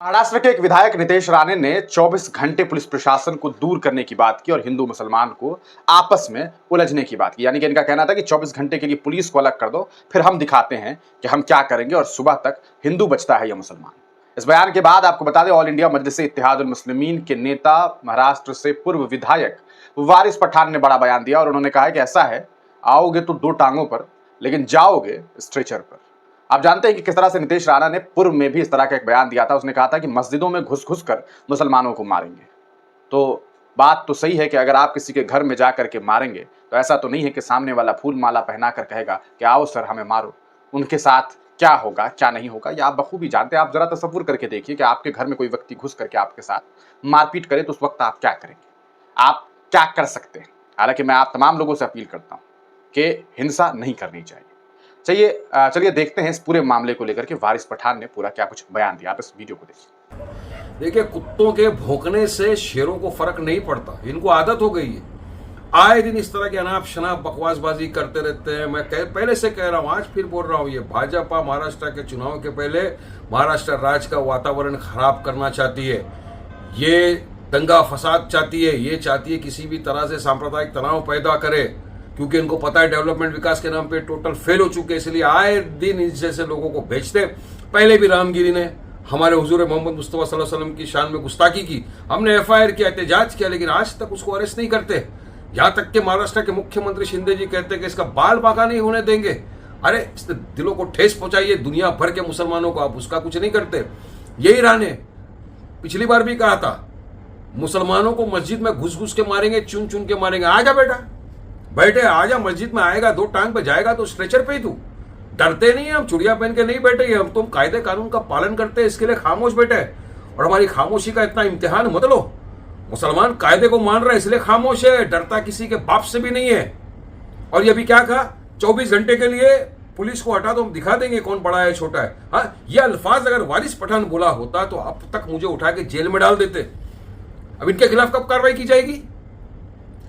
महाराष्ट्र के एक विधायक नितेश राणे ने 24 घंटे पुलिस प्रशासन को दूर करने की बात की और हिंदू मुसलमान को आपस में उलझने की बात की। यानी कि इनका कहना था कि 24 घंटे के लिए पुलिस को अलग कर दो, फिर हम दिखाते हैं कि हम क्या करेंगे और सुबह तक हिंदू बचता है या मुसलमान। इस बयान के बाद आपको बता दें, ऑल इंडिया मजलिस इत्तेहादुल मुस्लिमीन के नेता महाराष्ट्र से पूर्व विधायक वारिस पठान ने बड़ा बयान दिया और उन्होंने कहा कि ऐसा है, आओगे तो 2 टांगों पर लेकिन जाओगे स्ट्रेचर पर। आप जानते हैं कि किस तरह से नितेश राणा ने पूर्व में भी इस तरह का एक बयान दिया था। उसने कहा था कि मस्जिदों में घुस घुस कर मुसलमानों को मारेंगे। तो बात तो सही है कि अगर आप किसी के घर में जाकर के मारेंगे तो ऐसा तो नहीं है कि सामने वाला फूल माला पहना कर कहेगा कि आओ सर हमें मारो। उनके साथ क्या होगा क्या नहीं होगा ये आप बखूबी जानते हैं। आप जरा तसव्वुर करके देखिए कि आपके घर में कोई व्यक्ति घुस करके आपके साथ मारपीट करे तो उस वक्त आप क्या करेंगे, आप क्या कर सकते हैं। हालांकि मैं आप तमाम लोगों से अपील करता हूं कि हिंसा नहीं करनी चाहिए। चलिए देखते हैं इस पूरे मामले को लेकर के वारिस पठान ने पूरा क्या कुछ बयान दिया। आप इस वीडियो को देखिए, कुत्तों के भौंकने से शेरों को फर्क नहीं पड़ता, इनको आदत हो गई है। आए दिन इस तरह की अनाप शनाप बकवासबाजी करते रहते हैं। मैं पहले से कह रहा हूं, आज फिर बोल रहा हूं, ये भाजपा महाराष्ट्र के चुनाव के पहले महाराष्ट्र राज्य का वातावरण खराब करना चाहती है। ये दंगा फसाद चाहती है, ये चाहती है किसी भी तरह से सांप्रदायिक तनाव पैदा करे, क्योंकि इनको पता है डेवलपमेंट विकास के नाम पे टोटल फेल हो चुके हैं। इसलिए आए दिन इस जैसे लोगों को भेजते। पहले भी रामगिरी ने हमारे हुजूर मोहम्मद मुस्तफा सल्लल्लाहु अलैहि वसल्लम की शान में गुस्ताखी की, हमने FIR किया, एहतजाज किया, लेकिन आज तक उसको अरेस्ट नहीं करते। यहां तक कि महाराष्ट्र के मुख्यमंत्री शिंदे जी कहते हैं कि इसका बाल बाका नहीं होने देंगे। अरे इससे दिलों को ठेस पहुंचाइए दुनिया भर के मुसलमानों को, आप उसका कुछ नहीं करते। यही राणे पिछली बार भी कहा था, मुसलमानों को मस्जिद में घुस घुस के मारेंगे, चुन चुन के मारेंगे। आजा बेटा, बैठे आजा, मस्जिद में आएगा, 2 टांग पे जाएगा तो स्ट्रेचर पे ही तू। डरते नहीं है, हम चुड़िया पहन के नहीं बैठे, हम तुम कायदे कानून का पालन करते हैं, इसके लिए खामोश बैठे। और हमारी खामोशी का इतना इम्तिहान मत लो। मुसलमान कायदे को मान रहा है इसलिए खामोश है, डरता किसी के बाप से भी नहीं है। और ये भी क्या कहा, 24 घंटे के लिए पुलिस को हटा दो, हम दिखा देंगे कौन बड़ा है छोटा है। हाँ, ये अल्फाज अगर वारिस पठान बोला होता तो अब तक मुझे उठा के जेल में डाल देते। अब इनके खिलाफ कब कार्रवाई की जाएगी,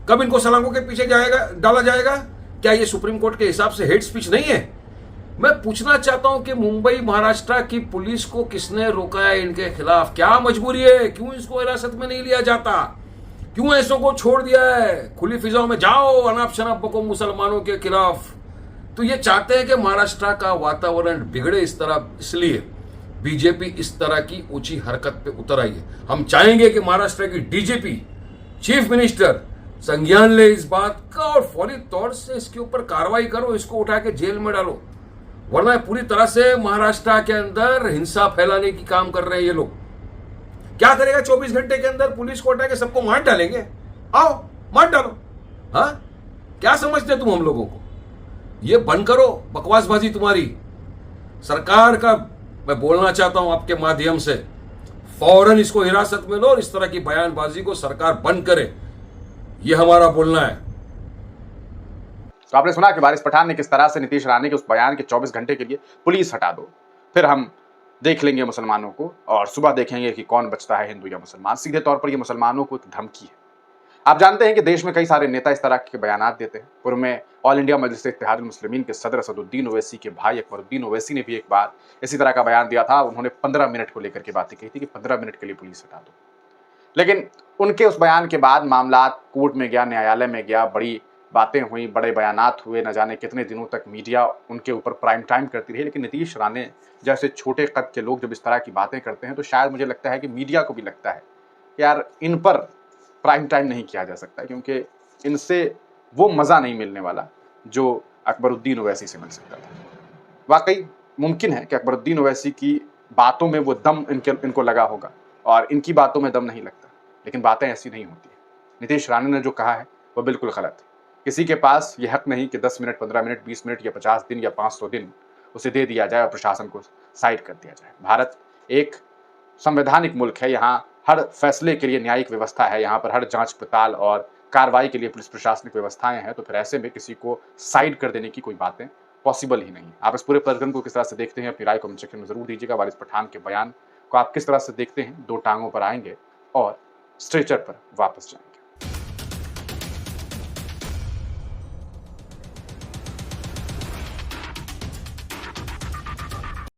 कब इनको सलाखों के पीछे डाला जाएगा? क्या ये सुप्रीम कोर्ट के हिसाब से हेट स्पीच नहीं है? मैं पूछना चाहता हूं कि मुंबई महाराष्ट्र की पुलिस को किसने रोका है इनके खिलाफ? क्या मजबूरी है? क्यों इसको हिरासत में नहीं लिया जाता? क्यों ऐसों को छोड़ दिया है? खुली फिजाओं में जाओ, अनाप शनाप बको मुसलमानों के खिलाफ। तो ये चाहते हैं कि महाराष्ट्र का वातावरण बिगड़े इस तरह, इसलिए बीजेपी इस तरह की ऊंची हरकत पे उतर आई है। हम चाहेंगे कि महाराष्ट्र की DGP, चीफ मिनिस्टर संज्ञान ले इस बात का और फौरी तौर से इसके ऊपर कार्रवाई करो, इसको उठा के जेल में डालो, वरना पूरी तरह से महाराष्ट्र के अंदर हिंसा फैलाने की काम कर रहे हैं ये लोग। क्या करेगा 24 घंटे के अंदर? पुलिस को हटा के सबको मार डालेंगे? आओ मार डालो। हाँ, क्या समझते तुम हम लोगों को? ये बंद करो बकवासबाजी तुम्हारी। सरकार का मैं बोलना चाहता हूं आपके माध्यम से, फौरन इसको हिरासत में लो और इस तरह की बयानबाजी को सरकार बंद करे, ये हमारा बोलना है। तो आपने सुना कि वारिस पठान ने किस तरह से नितेश राणे के उस बयान के 24 घंटे के लिए पुलिस हटा दो, फिर हम देख लेंगे मुसलमानों को और सुबह देखेंगे कि कौन बचता है, हिंदू या मुसलमान। सीधे तौर पर ये मुसलमानों को एक धमकी है। आप जानते हैं कि देश में कई सारे नेता इस तरह के बयान देते हैं। पूर्व में ऑल इंडिया मजलिस इत्तेहादुल मुस्लिमीन के सदर असदुद्दीन ओवैसी के भाई अकबरुद्दीन ओवैसी ने भी एक बार इसी तरह का बयान दिया था। उन्होंने 15 मिनट को लेकर के बातें कही थी कि 15 मिनट के लिए पुलिस हटा दो। लेकिन उनके उस बयान के बाद मामला कोर्ट में गया, न्यायालय में गया, बड़ी बातें हुई, बड़े बयानात हुए, न जाने कितने दिनों तक मीडिया उनके ऊपर प्राइम टाइम करती रही। लेकिन नितेश राणे जैसे छोटे कद के लोग जब इस तरह की बातें करते हैं तो शायद मुझे लगता है कि मीडिया को भी लगता है कि यार इन पर प्राइम टाइम नहीं किया जा सकता, क्योंकि इनसे वो मज़ा नहीं मिलने वाला जो अकबरुद्दीन ओवैसी से मिल सकता था। वाकई मुमकिन है कि अकबरुद्दीन ओवैसी की बातों में वो दम इनको लगा होगा और इनकी बातों में दम नहीं लगता, लेकिन बातें ऐसी नहीं होती है। नितेश राणे ने जो कहा है वो बिल्कुल गलत है। किसी के पास ये हक नहीं कि 10 मिनट, 15 मिनट, 20 मिनट या 50 दिन या 500 दिन उसे दे दिया जाए और प्रशासन को साइड कर दिया जाए। भारत एक संवैधानिक मुल्क है, यहाँ हर फैसले के लिए न्यायिक व्यवस्था है, यहाँ पर हर जांच पड़ताल और कार्रवाई के लिए पुलिस प्रशासनिक व्यवस्थाएं हैं। तो फिर ऐसे में किसी को साइड कर देने की कोई बातें पॉसिबल ही नहीं। आप इस पूरे प्रकरण को किस तरह से देखते हैं, अपनी राय कमेंट सेक्शन में जरूर दीजिएगा। वारिस पठान के बयान को आप किस तरह से देखते हैं? 2 टांगों पर आएंगे और स्ट्रेचर पर वापस जाएंगे।